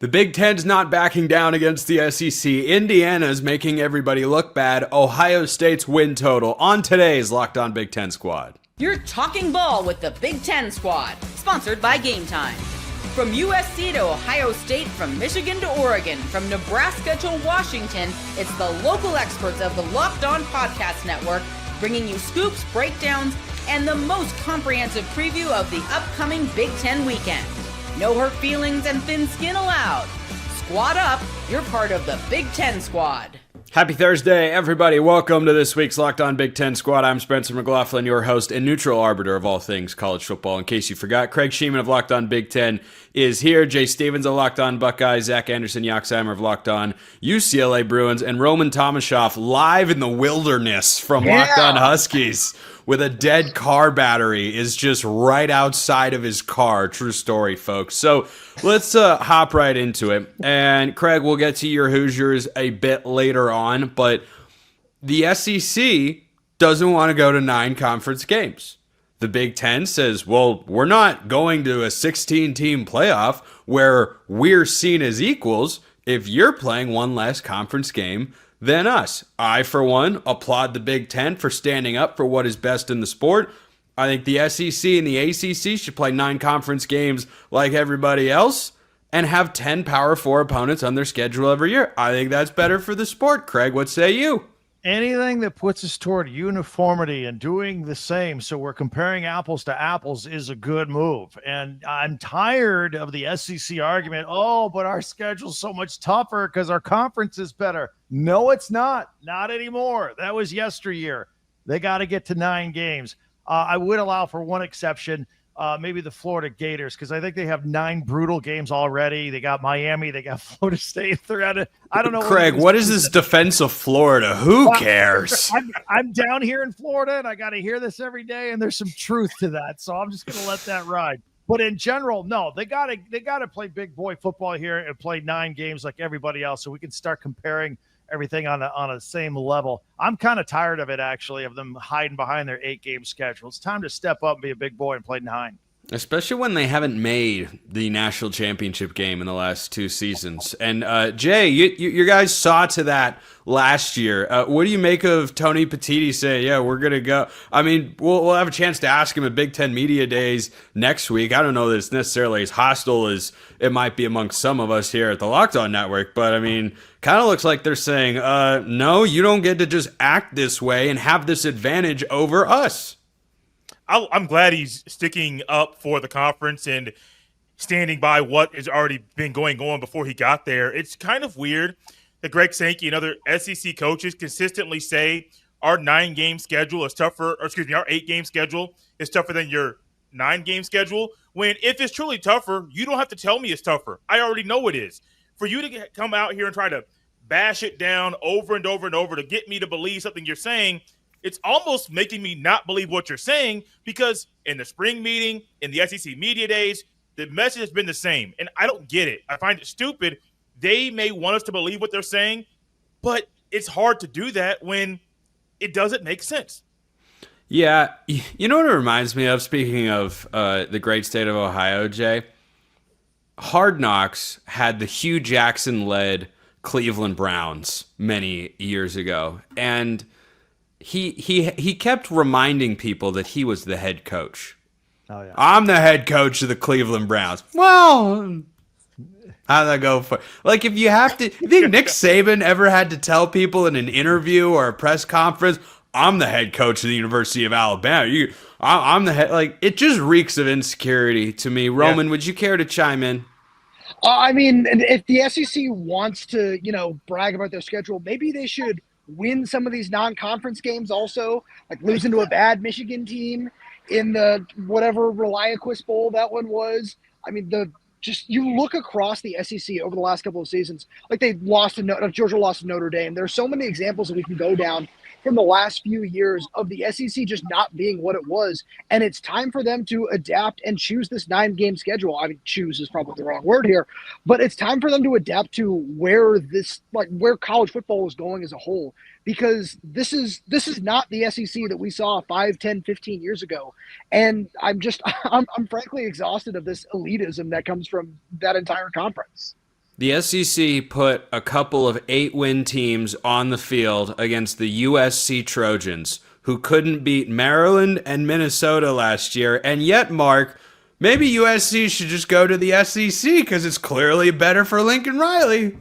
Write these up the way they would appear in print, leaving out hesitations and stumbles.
The Big Ten's not backing down against the SEC. Indiana's making everybody look bad. Ohio State's win total on today's Locked On Big Ten Squad. You're talking ball with the Big Ten Squad, sponsored by Game Time. From USC to Ohio State, from Michigan to Oregon, from Nebraska to Washington, it's the local experts of the Locked On Podcast Network bringing you scoops, breakdowns, and the most comprehensive preview of the upcoming Big Ten weekend. No hurt feelings and thin skin allowed. Squad up, you're part of the Big Ten Squad. Happy Thursday, everybody. Welcome to this week's Locked On Big Ten Squad. I'm Spencer McLaughlin, your host and neutral arbiter of all things college football. In case you forgot, Craig Sheeman of Locked On Big Ten is here. Jay Stevens of Locked On Buckeyes, Zach Anderson-Yaxheimer of Locked On UCLA Bruins, and Roman Tomashoff live in the wilderness from Locked On Huskies with a dead car battery is just right outside of his car. True story, folks. So let's hop right into it. And Craig, we'll get to your Hoosiers a bit later on, but the SEC doesn't want to go to 9 conference games. The Big Ten says, well, we're not going to a 16-team playoff where we're seen as equals if you're playing one less conference game than us. I, for one, applaud the Big Ten for standing up for what is best in the sport. I think the SEC and the ACC should play 9 conference games like everybody else and have 10 Power 4 opponents on their schedule every year. I think that's better for the sport. Craig, what say you? Anything that puts us toward uniformity and doing the same so we're comparing apples to apples is a good move. And I'm tired of the SEC argument, oh, but our schedule's so much tougher because our conference is better. No, it's not. Not anymore. That was yesteryear. They got to get to 9 games. I would allow for one exception, maybe the Florida Gators, because I think they have 9 brutal games already. They got Miami. They got Florida State. I don't know. Craig, what is this defense of Florida? Who cares? I'm down here in Florida, and I got to hear this every day, and there's some truth to that. So I'm just going to let that ride. But in general, no, they got to play big boy football here and play 9 games like everybody else, so we can start comparing everything on a same level. I'm kind of tired of it, actually, of them hiding behind their 8-game schedule. It's time to step up and be a big boy and play 9. Especially when they haven't made the national championship game in the last 2 seasons. And Jay, you guys saw to that last year. What do you make of Tony Petitti saying, yeah, we're going to go? I mean, we'll have a chance to ask him at Big Ten Media Days next week. I don't know that it's necessarily as hostile as it might be amongst some of us here at the Locked On Network. But, I mean, kind of looks like they're saying, no, you don't get to just act this way and have this advantage over us. I'm glad he's sticking up for the conference and standing by what has already been going on before he got there. It's kind of weird that Greg Sankey and other SEC coaches consistently say our 9-game schedule is tougher, or excuse me, our 8-game schedule is tougher than your 9-game schedule. When if it's truly tougher, you don't have to tell me it's tougher. I already know it is. For you to come out here and try to bash it down over and over and over to get me to believe something you're saying, it's almost making me not believe what you're saying, because in the spring meeting, in the SEC media days, the message has been the same. And I don't get it. I find it stupid. They may want us to believe what they're saying, but it's hard to do that when it doesn't make sense. Yeah. You know what it reminds me of, speaking of the great state of Ohio, Jay? Hard Knocks had the Hugh Jackson-led Cleveland Browns many years ago. And He kept reminding people that he was the head coach. Oh, yeah. I'm the head coach of the Cleveland Browns. Well, how'd that go for? Like, if you have to, you think Nick Saban ever had to tell people in an interview or a press conference, I'm the head coach of the University of Alabama. I'm the head. Like, it just reeks of insecurity to me. Roman, would you care to chime in? I mean, if the SEC wants to, brag about their schedule, maybe they should win some of these non-conference games also, like losing to a bad Michigan team in the whatever Reliaquist Bowl that one was. I mean, you look across the SEC over the last couple of seasons, like Georgia lost to Notre Dame. There's so many examples that we can go down from the last few years of the SEC just not being what it was. And it's time for them to adapt and choose this 9-game schedule. I mean, choose is probably the wrong word here, but it's time for them to adapt to where college football is going as a whole, because this is not the SEC that we saw 5, 10, 15 years ago. And I'm frankly exhausted of this elitism that comes from that entire conference. The SEC put a couple of 8-win teams on the field against the USC Trojans, who couldn't beat Maryland and Minnesota last year. And yet, Mark, maybe USC should just go to the SEC because it's clearly better for Lincoln Riley.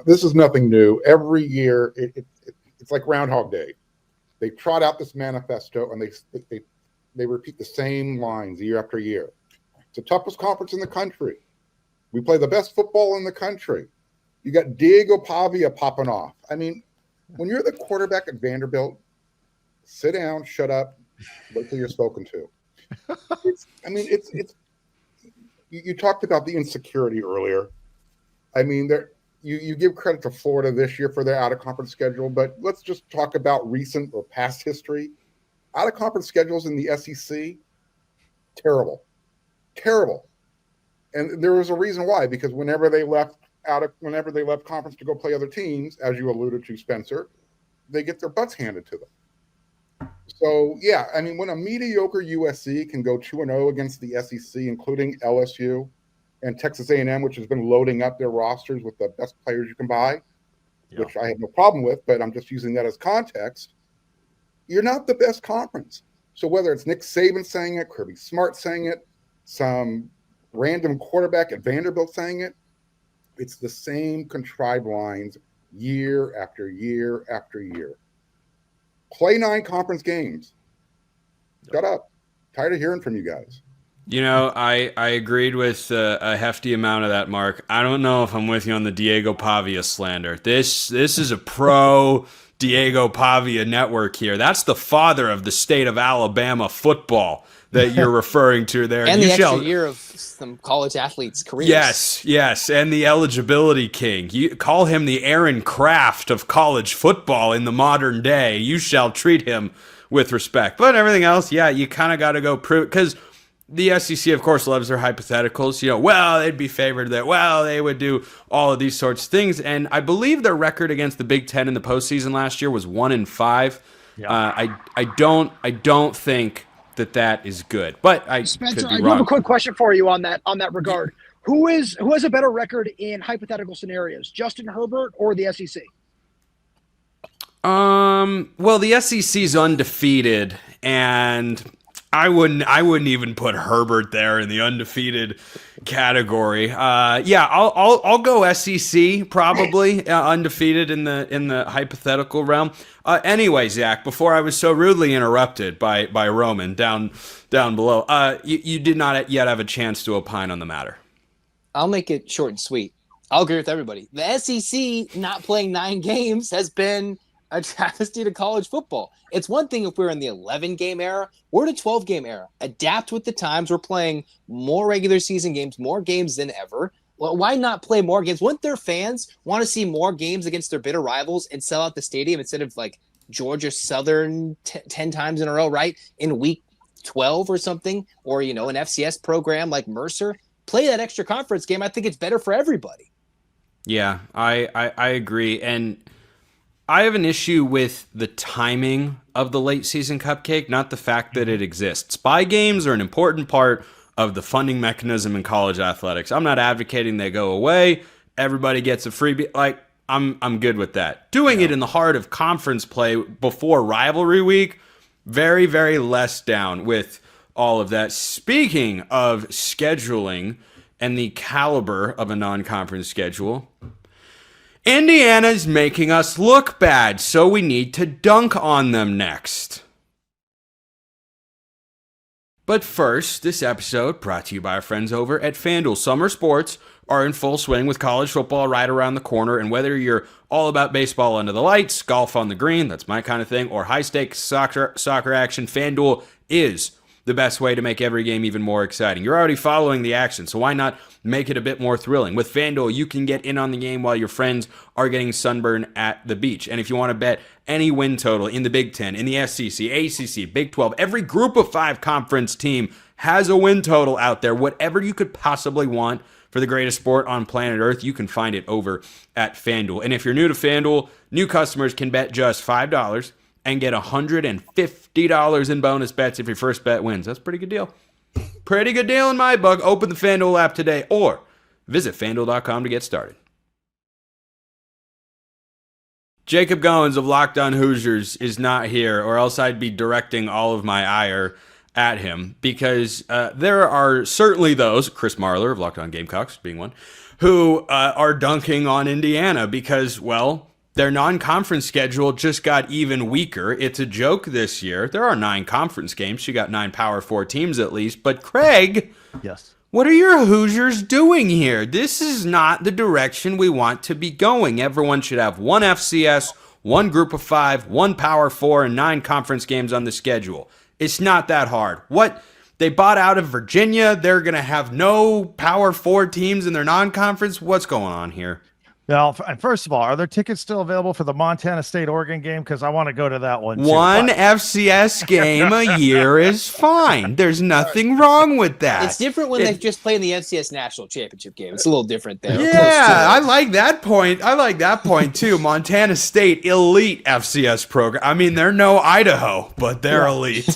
This is nothing new. Every year, it's like Groundhog Day. They trot out this manifesto and they repeat the same lines year after year. It's the toughest conference in the country. We play the best football in the country. You got Diego Pavia popping off. I mean, when you're the quarterback at Vanderbilt, sit down, shut up, wait till you're spoken to. You talked about the insecurity earlier. I mean, you give credit to Florida this year for their out-of-conference schedule, but let's just talk about recent or past history. Out-of-conference schedules in the SEC, terrible. And there was a reason why, because whenever they left conference to go play other teams, as you alluded to, Spencer, they get their butts handed to them. So, yeah, I mean, when a mediocre USC can go 2-0 against the SEC, including LSU and Texas A&M, which has been loading up their rosters with the best players you can buy, which I have no problem with, but I'm just using that as context, you're not the best conference. So whether it's Nick Saban saying it, Kirby Smart saying it, some random quarterback at Vanderbilt saying it, it's the same contrived lines year after year after year. Play 9 conference games. Shut up. Tired of hearing from you guys. I agreed with a hefty amount of that, Mark. I don't know if I'm with you on the Diego Pavia slander. This is a pro Diego Pavia network here. That's the father of the state of Alabama football that you're referring to there. And the extra year of some college athletes' careers. Yes, and the eligibility king. You call him the Aaron Kraft of college football in the modern day. You shall treat him with respect. But everything else, you kind of got to go prove, because the SEC, of course, loves their hypotheticals. They'd be favored that, they would do all of these sorts of things. And I believe their record against the Big Ten in the postseason last year was 1-5. Yeah. I don't think that is good, but Spencer, could be I wrong. have a quick question for you on that regard. Who has a better record in hypothetical scenarios, Justin Herbert or the SEC? Well, the SEC's undefeated, and I wouldn't even put Herbert there in the undefeated category. I'll go SEC probably, undefeated in the hypothetical realm. Anyway, Zach, before I was so rudely interrupted by Roman down below, you did not yet have a chance to opine on the matter. I'll make it short and sweet. I'll agree with everybody. The SEC not playing 9 games has been a travesty to college football. It's one thing if we're in the 11-game era. We're in a 12-game era. Adapt with the times. We're playing more regular season games, more games than ever. Well, why not play more games? Wouldn't their fans want to see more games against their bitter rivals and sell out the stadium instead of like Georgia Southern 10 times in a row, right? In week 12 or something, or, an FCS program like Mercer. Play that extra conference game. I think it's better for everybody. Yeah, I agree. And I have an issue with the timing of the late season cupcake, not the fact that it exists. Spy games are an important part of the funding mechanism in college athletics. I'm not advocating they go away. Everybody gets a freebie. I'm good with that. Doing it in the heart of conference play before rivalry week, very, very less down with all of that. Speaking of scheduling and the caliber of a non-conference schedule, Indiana's making us look bad, so we need to dunk on them next. But first, this episode brought to you by our friends over at FanDuel. Summer sports are in full swing with college football right around the corner, and whether you're all about baseball under the lights, golf on the green, that's my kind of thing, or high-stakes soccer action, FanDuel is the best way to make every game even more exciting. You're already following the action, so why not make it a bit more thrilling? With FanDuel, you can get in on the game while your friends are getting sunburned at the beach. And if you want to bet any win total in the Big Ten, in the SEC, ACC, Big 12, every Group of 5 conference team has a win total out there. Whatever you could possibly want for the greatest sport on planet Earth, you can find it over at FanDuel. And if you're new to FanDuel, new customers can bet just $5 and get $150 in bonus bets if your first bet wins. That's a pretty good deal. Pretty good deal in my book. Open the FanDuel app today or Visit FanDuel.com to get started. Jacob Goins of Locked On Hoosiers is not here, or else I'd be directing all of my ire at him, because there are certainly those, Chris Marler of Locked On Gamecocks being one, who are dunking on Indiana because, well, their non-conference schedule just got even weaker. It's a joke this year. There are 9 conference games. You got 9 Power 4 teams at least. But Craig, Yes. what are your Hoosiers doing here? This is not the direction we want to be going. Everyone should have 1 FCS, 1 Group of 5, 1 Power 4, and 9 conference games on the schedule. It's not that hard. What? They bought out of Virginia. They're going to have no Power 4 teams in their non-conference. What's going on here? Now, first of all, are there tickets still available for the Montana State-Oregon game? Because I want to go to that one, too. One FCS game a year is fine. There's nothing wrong with that. It's different when they just play in the NCS National Championship game. It's a little different there. Yeah, I like that point. I like that point, too. Montana State, elite FCS program. I mean, they're no Idaho, but they're elite.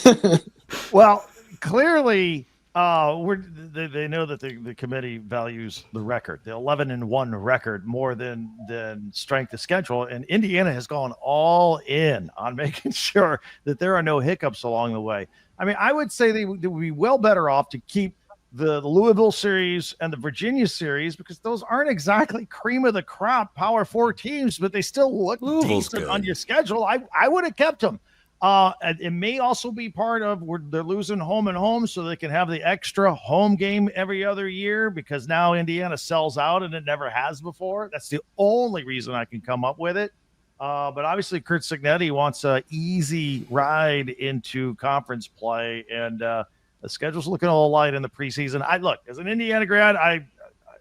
Well, clearly, they know that the committee values the record, the 11-1 record, more than strength of schedule. And Indiana has gone all in on making sure that there are no hiccups along the way. I mean, I would say they would be well better off to keep the Louisville series and the Virginia series, because those aren't exactly cream of the crop Power 4 teams, but they still look Louisville's decent good on your schedule. I would have kept them. It may also be part of where they're losing home and home, so they can have the extra home game every other year, because now Indiana sells out and it never has before. That's the only reason I can come up with it. But obviously Kurt Signetti wants an easy ride into conference play, and the schedule's looking a little light in the preseason. Look, as an Indiana grad,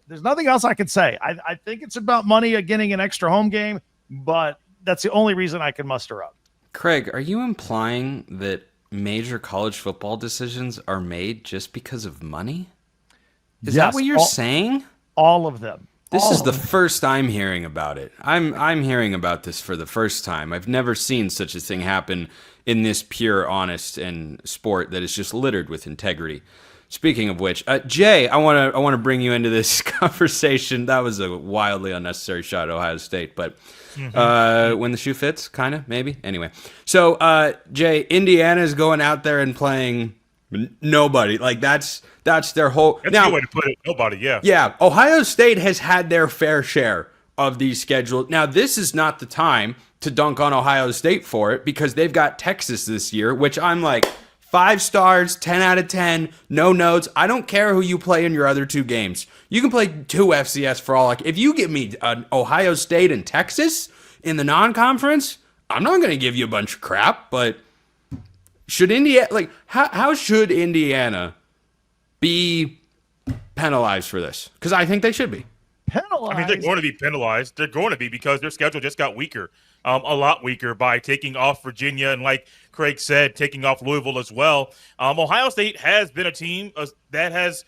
there's nothing else I can say. I think it's about money of getting an extra home game, but that's the only reason I can muster up. Craig, are you implying that major college football decisions are made just because of money? Is that what you're saying? All of them. This is the first I'm hearing about it. I'm hearing about this for the first time. I've never seen such a thing happen in this pure, honest, and sport that is just littered with integrity. Speaking of which, Jay, I want to bring you into this conversation. That was a wildly unnecessary shot at Ohio State, but when the shoe fits, kind of, maybe. Anyway, so Jay, Indiana's going out there and playing nobody. Like that's their whole. That's a good way to put it. Nobody, yeah. Yeah, Ohio State has had their fair share of these scheduled. Now, this is not the time to dunk on Ohio State for it, because they've got Texas this year, which I'm like 5 stars, 10 out of 10, no notes. I don't care who you play in your other 2 games. You can play 2 FCS for all. Like, if you give me Ohio State and Texas in the non-conference, I'm not going to give you a bunch of crap. But should Indiana, like, how should Indiana be penalized for this? Because I think they should be. Penalized? I mean, they're going to be penalized. They're going to be, because their schedule just got weaker, a lot weaker, by taking off Virginia and, like Craig said, taking off Louisville as well. Ohio State has been a team that has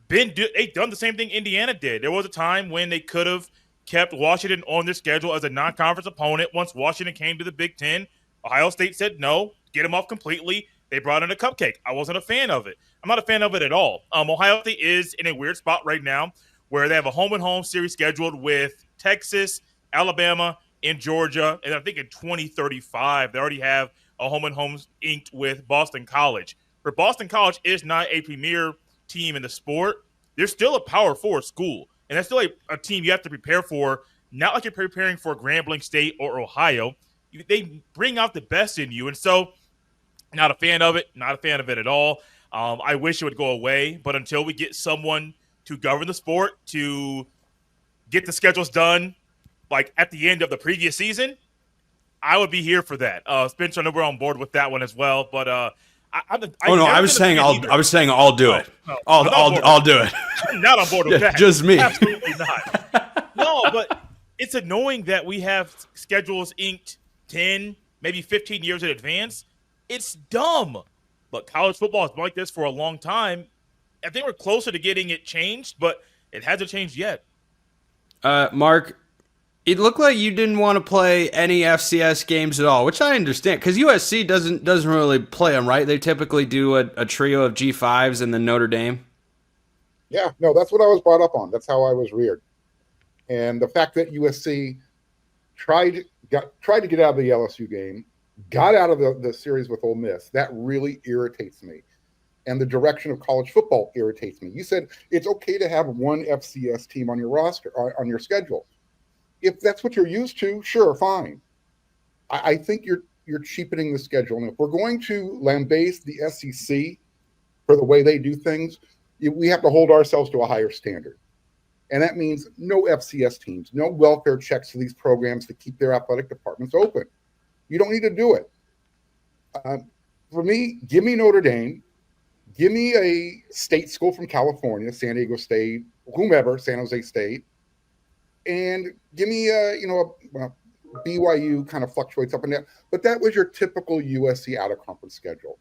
they've done the same thing Indiana did. There was a time when they could have kept Washington on their schedule as a non-conference opponent. Once Washington came to the Big Ten, Ohio State said no, get them off completely. They brought in a cupcake. I wasn't a fan of it. I'm not a fan of it at all. Ohio State is in a weird spot right now where they have a home-and-home series scheduled with Texas, Alabama, and Georgia. And I think in 2035, they already have a home-and-home inked with Boston College. But Boston College is not a premier team in the sport. They're still a Power 4 school. And that's still a team you have to prepare for, not like you're preparing for Grambling State or Ohio. They bring out the best in you. And so, not a fan of it, not a fan of it at all. I wish it would go away. But until we get someone to govern the sport, to get the schedules done, like at the end of the previous season, I would be here for that. Spencer, I know we're on board with that one as well. But I was saying I'll do it. I'll do it. I'm not on board with that. Just me. Absolutely not. No, but it's annoying that we have schedules inked 10, maybe 15 years in advance. It's dumb. But college football has been like this for a long time. I think we're closer to getting it changed, but it hasn't changed yet. Mark, it looked like you didn't want to play any FCS games at all, which I understand, because USC doesn't really play them, right? They typically do a trio of G5s and then Notre Dame. Yeah, no, that's what I was brought up on. That's how I was reared. And the fact that USC tried to get out of the LSU game, got out of the series with Ole Miss, that really irritates me. And the direction of college football irritates me. You said it's okay to have one FCS team on your roster, on your schedule. If that's what you're used to, sure, fine. I think you're cheapening the schedule. And if we're going to lambaste the SEC for the way they do things, we have to hold ourselves to a higher standard. And that means no FCS teams, no welfare checks to these programs to keep their athletic departments open. You don't need to do it. For me, give me Notre Dame. Give me a state school from California, San Diego State, whomever, San Jose State. And give me BYU kind of fluctuates up and down. But that was your typical USC out-of-conference schedule.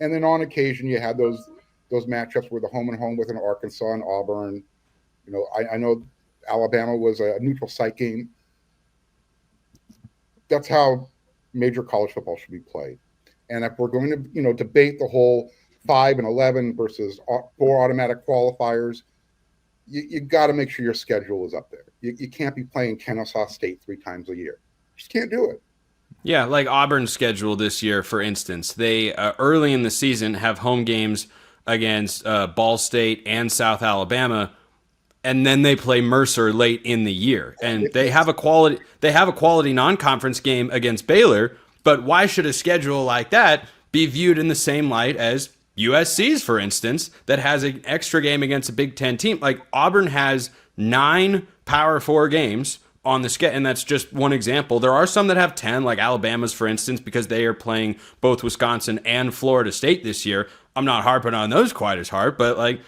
And then on occasion, you had those matchups where the home and home with an Arkansas and Auburn. I know Alabama was a neutral site game. That's how major college football should be played. And if we're going to, debate the whole 5 and 11 versus 4 automatic qualifiers, you got to make sure your schedule is up there. You can't be playing Kennesaw State 3 times a year. You just can't do it. Yeah, like Auburn's schedule this year, for instance. They, early in the season, have home games against Ball State and South Alabama, and then they play Mercer late in the year. And they have a quality non-conference game against Baylor, but why should a schedule like that be viewed in the same light as USC's, for instance, that has an extra game against a Big Ten team? Like, Auburn has 9 Power 4 games on the schedule, and that's just one example. There are some that have 10, like Alabama's, for instance, because they are playing both Wisconsin and Florida State this year. I'm not harping on those quite as hard, but like,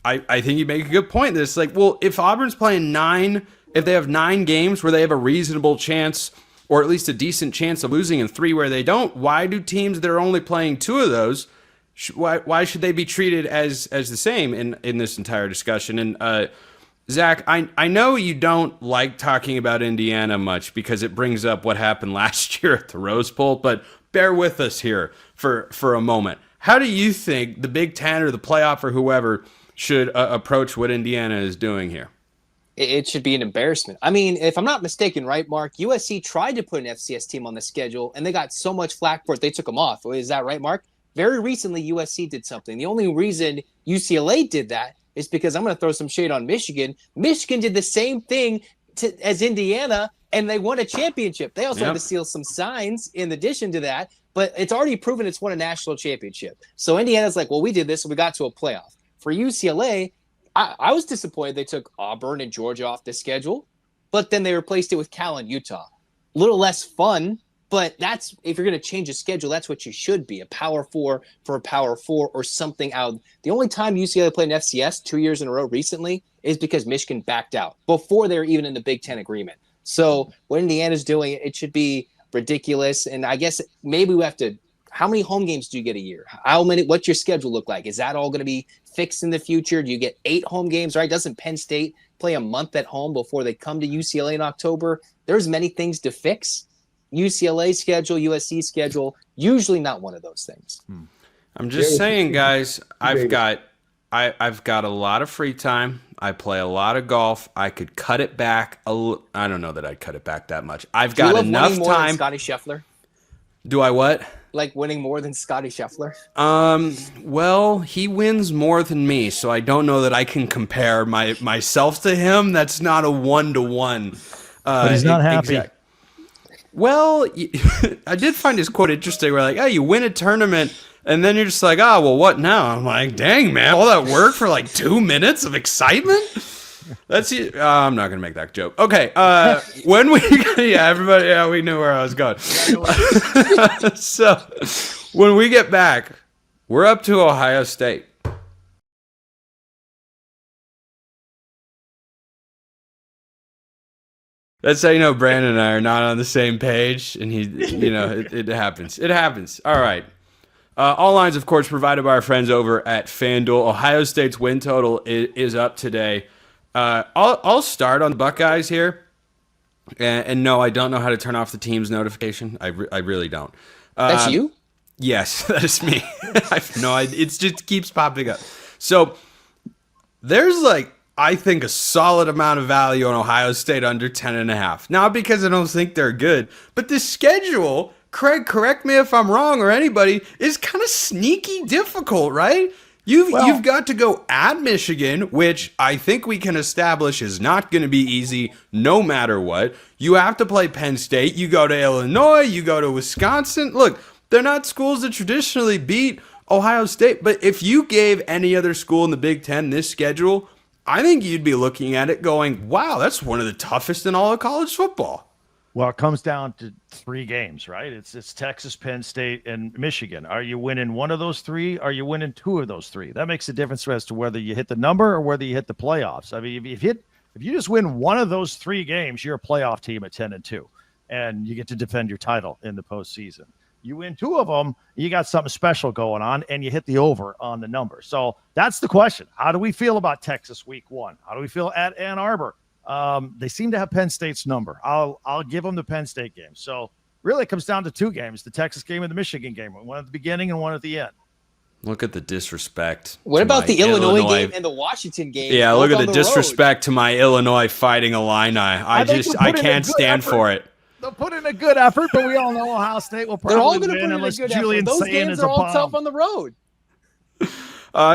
I think you make a good point. This, like, well, if Auburn's playing 9, if they have 9 games where they have a reasonable chance, or at least a decent chance of losing, and 3 where they don't, why do teams that are only playing 2 of those, why should they be treated as the same in this entire discussion? And Zach, I know you don't like talking about Indiana much because it brings up what happened last year at the Rose Bowl, but bear with us here for a moment. How do you think the Big Ten or the playoff or whoever should approach what Indiana is doing here? It should be an embarrassment. I mean, if I'm not mistaken, right, Mark, USC tried to put an FCS team on the schedule, and they got so much flack for it, they took them off. Is that right, Mark? Very recently, USC did something. The only reason UCLA did that is because I'm going to throw some shade on Michigan. Michigan did the same thing as Indiana, and they won a championship. They also had to steal some signs in addition to that, but it's already proven it's won a national championship. So Indiana's like, well, we did this, and we got to a playoff. For UCLA, I was disappointed they took Auburn and Georgia off the schedule, but then they replaced it with Cal and Utah. A little less fun, but that's, if you're going to change a schedule, that's what you should be, a Power 4 for a Power 4 or something out. The only time UCLA played an FCS 2 years in a row recently is because Michigan backed out before they were even in the Big Ten agreement. So what Indiana's doing, it should be ridiculous. And I guess maybe we have to, how many home games do you get a year? What's your schedule look like? Is that all going to be fixed in the future? Do you get 8 home games, right? Doesn't Penn State play a month at home before they come to UCLA in October? There's many things to fix. UCLA schedule, USC schedule, usually not one of those things. I'm just saying, guys, I've got a lot of free time. I play a lot of golf. I could cut it back. I don't know that I'd cut it back that much. I've got enough winning more time. Than Scotty Scheffler? Do I what? Like winning more than Scotty Scheffler? Well, he wins more than me, so I don't know that I can compare myself to him. That's not a 1-to-1. But he's not happy. Well, I did find his quote interesting. Where like, oh, you win a tournament, and then you're just like, oh, well, what now? I'm like, dang, man, all that work for like 2 minutes of excitement? That's it. I'm not gonna make that joke. Okay, when we everybody, we knew where I was going. So when we get back, we're up to Ohio State. That's how you know Brandon and I are not on the same page, and it happens. It happens. All right. All lines, of course, provided by our friends over at FanDuel. Ohio State's win total is up today. I'll start on the Buckeyes here, and no, I don't know how to turn off the team's notification. I really don't. That's you? Yes, that is me. I have no idea. It just keeps popping up. So there's I think a solid amount of value on Ohio State under 10.5. Not because I don't think they're good, but the schedule, Craig, correct me if I'm wrong, or anybody, is kind of sneaky difficult, right? You've got to go at Michigan, which I think we can establish is not going to be easy no matter what. You have to play Penn State. You go to Illinois. You go to Wisconsin. Look, they're not schools that traditionally beat Ohio State, but if you gave any other school in the Big Ten this schedule, I think you'd be looking at it going, wow, that's one of the toughest in all of college football. Well, it comes down to 3 games, right? It's Texas, Penn State, and Michigan. Are you winning one of those 3? Are you winning 2 of those 3? That makes a difference as to whether you hit the number or whether you hit the playoffs. I mean, if you just win one of those 3 games, you're a playoff team at 10-2, and you get to defend your title in the postseason. You win 2 of them, you got something special going on, and you hit the over on the number. So that's the question. How do we feel about Texas week 1? How do we feel at Ann Arbor? They seem to have Penn State's number. I'll give them the Penn State game. So really it comes down to 2 games, the Texas game and the Michigan game, one at the beginning and one at the end. Look at the disrespect. What about the Illinois game and the Washington game? Yeah, look at the disrespect to my Illinois Fighting Illini. I can't stand for it. They'll put in a good effort, but we all know Ohio State will probably win unless Julian Those Sayin games is are a all bomb. tough on the road.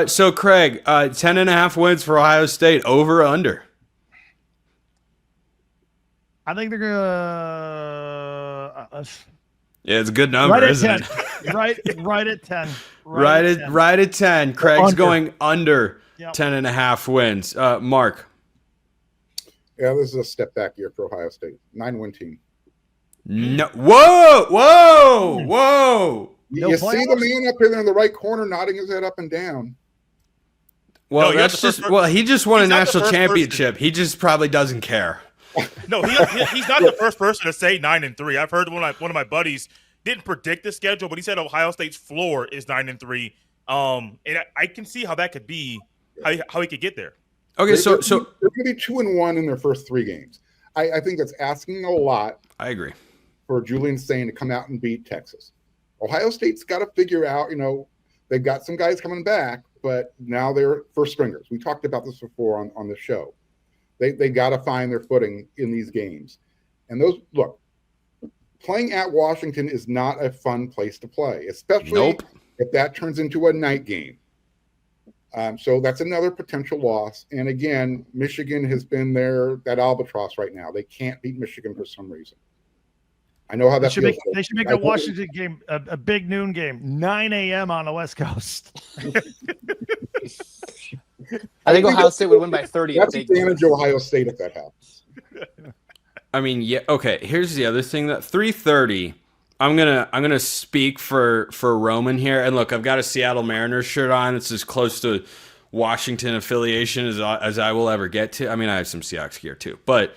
So, Craig, 10.5 wins for Ohio State, over or under? I think they're going to Yeah, it's a good number, isn't it? right at 10. Right at 10. Craig's under. going under Yep. 10.5 wins. Mark. Yeah, this is a step back year for Ohio State. 9-win team. No. Whoa. You No see playoffs? the man up here in the right corner nodding his head up and down. Well, No, that's just he just won a he's not the national first championship. He just probably doesn't care. No, he's not the first person to say 9-3. I've heard one of my buddies didn't predict the schedule, but he said Ohio State's floor is 9-3. And I can see how that could be how he could get there. Okay, so they're going to be 2-1 in their first 3 games. I think that's asking a lot. I agree. For Julian Sayin to come out and beat Texas. Ohio State's got to figure out, they've got some guys coming back, but now they're first stringers. We talked about this before on the show. They got to find their footing in these games. And playing at Washington is not a fun place to play, especially if that turns into a night game. So that's another potential loss. And again, Michigan has been that albatross right now. They can't beat Michigan for some reason. I know how that feels. They should make the Washington game a big noon game, 9 a.m. on the West Coast. I think Ohio State would win by 30. That's advantage Ohio State if that happens. I mean, yeah. Okay. Here's the other thing: that 3:30. I'm gonna speak for Roman here. And look, I've got a Seattle Mariners shirt on. It's as close to Washington affiliation as I will ever get to. I mean, I have some Seahawks gear too, but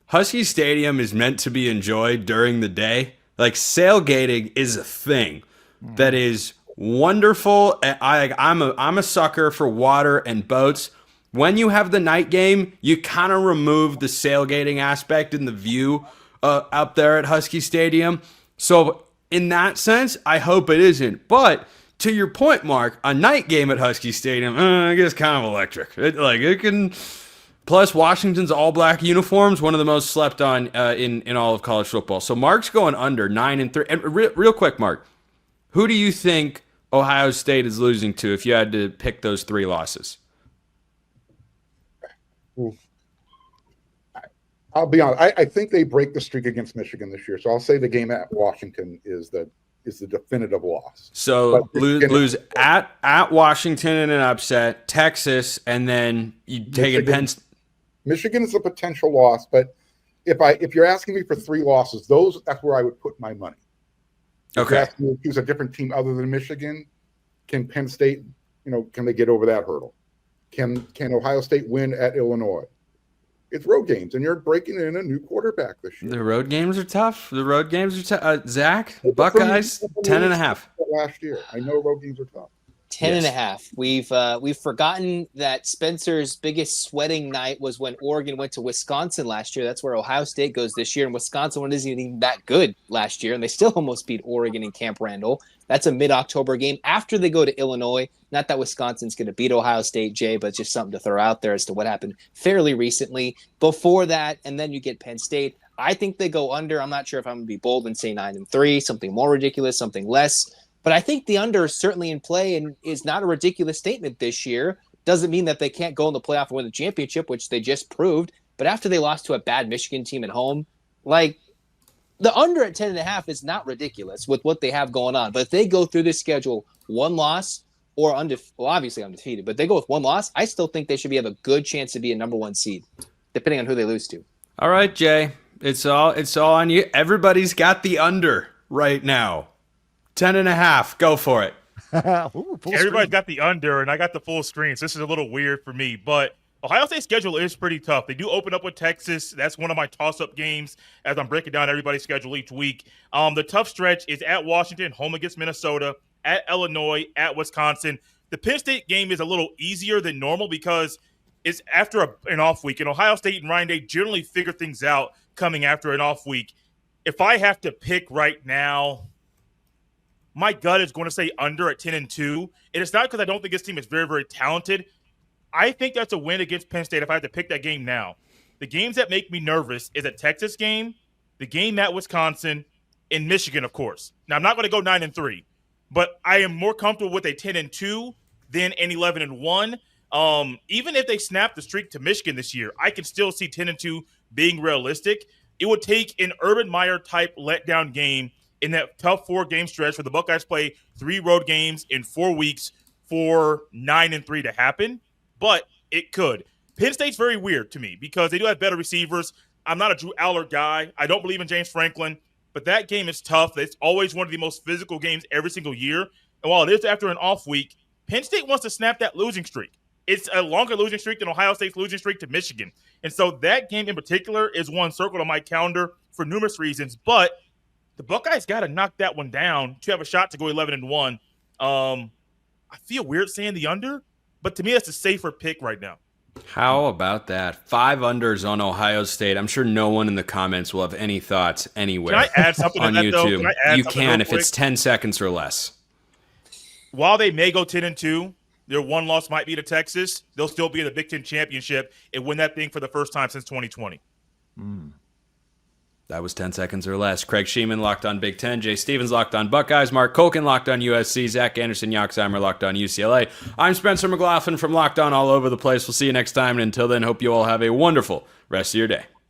Husky Stadium is meant to be enjoyed during the day. Like, sailgating is a thing that is wonderful. I'm a sucker for water and boats. When you have the night game, you kind of remove the sailgating aspect in the view up there at Husky Stadium. So in that sense, I hope it isn't. But to your point, Mark, a night game at Husky Stadium, I guess kind of electric. It can. Plus, Washington's all-black uniforms, one of the most slept on in all of college football. So Mark's going under 9-3. And real quick, Mark, who do you think Ohio State is losing to if you had to pick those 3 losses? I'll be honest. I think they break the streak against Michigan this year. So I'll say the game at Washington is the definitive loss. So lose at Washington in an upset, Texas, and then you take it Penn. Michigan is a potential loss, but if you're asking me for 3 losses, that's where I would put my money. If you're asking me to choose a different team other than Michigan, can Penn State, can they get over that hurdle? Can Ohio State win at Illinois? It's road games, and you're breaking in a new quarterback this year. The road games are tough. Zach, Buckeyes, 10.5. Last year, I know road games are tough. 10.5. We've forgotten that Spencer's biggest sweating night was when Oregon went to Wisconsin last year. That's where Ohio State goes this year, and Wisconsin wasn't even that good last year, and they still almost beat Oregon in Camp Randall. That's a mid-October game after they go to Illinois. Not that Wisconsin's going to beat Ohio State, Jay, but just something to throw out there as to what happened fairly recently. Before that, and then you get Penn State. I think they go under. I'm not sure if I'm going to be bold and say 9-3, something more ridiculous, something less. But I think the under is certainly in play and is not a ridiculous statement this year. Doesn't mean that they can't go in the playoff and win the championship, which they just proved. But after they lost to a bad Michigan team at home, like the under at 10.5 is not ridiculous with what they have going on. But if they go through this schedule, one loss or obviously undefeated, but they go with one loss, I still think they should have a good chance to be a number 1 seed, depending on who they lose to. All right, Jay. It's all on you. Everybody's got the under right now. 10.5. Go for it. Ooh, Everybody's got the under, and I got the full screen, so this is a little weird for me. But Ohio State's schedule is pretty tough. They do open up with Texas. That's one of my toss-up games as I'm breaking down everybody's schedule each week. The tough stretch is at Washington, home against Minnesota, at Illinois, at Wisconsin. The Penn State game is a little easier than normal because it's after an off week, and Ohio State and Ryan Day generally figure things out coming after an off week. If I have to pick right now, my gut is going to say under at 10-2. And it's not because I don't think this team is very, very talented. I think that's a win against Penn State if I have to pick that game now. The games that make me nervous is a Texas game, the game at Wisconsin, and Michigan, of course. Now, I'm not going to go 9-3, but I am more comfortable with a 10-2 than an 11-1. Even if they snap the streak to Michigan this year, I can still see 10-2 being realistic. It would take an Urban Meyer type letdown game in that tough 4-game stretch where the Buckeyes play 3 road games in 4 weeks for 9-3 to happen, but it could. Penn State's very weird to me because they do have better receivers. I'm not a Drew Aller guy. I don't believe in James Franklin, but that game is tough. It's always one of the most physical games every single year. And while it is after an off week, Penn State wants to snap that losing streak. It's a longer losing streak than Ohio State's losing streak to Michigan. And so that game in particular is one circled on my calendar for numerous reasons, but the Buckeyes got to knock that one down to have a shot to go 11-1. I feel weird saying the under, but to me, that's a safer pick right now. How about that? 5 unders on Ohio State. I'm sure no one in the comments will have any thoughts anywhere. Can I add something on to that, YouTube? though? You can if it's 10 seconds or less. While they may go 10-2, their one loss might be to Texas. They'll still be in the Big Ten championship and win that thing for the first time since 2020. That was 10 seconds or less. Craig Sheeman locked on Big Ten. Jay Stevens locked on Buckeyes. Mark Colkin locked on USC. Zach Anderson-Yoxheimer locked on UCLA. I'm Spencer McLaughlin from Locked On All Over the Place. We'll see you next time. And until then, hope you all have a wonderful rest of your day.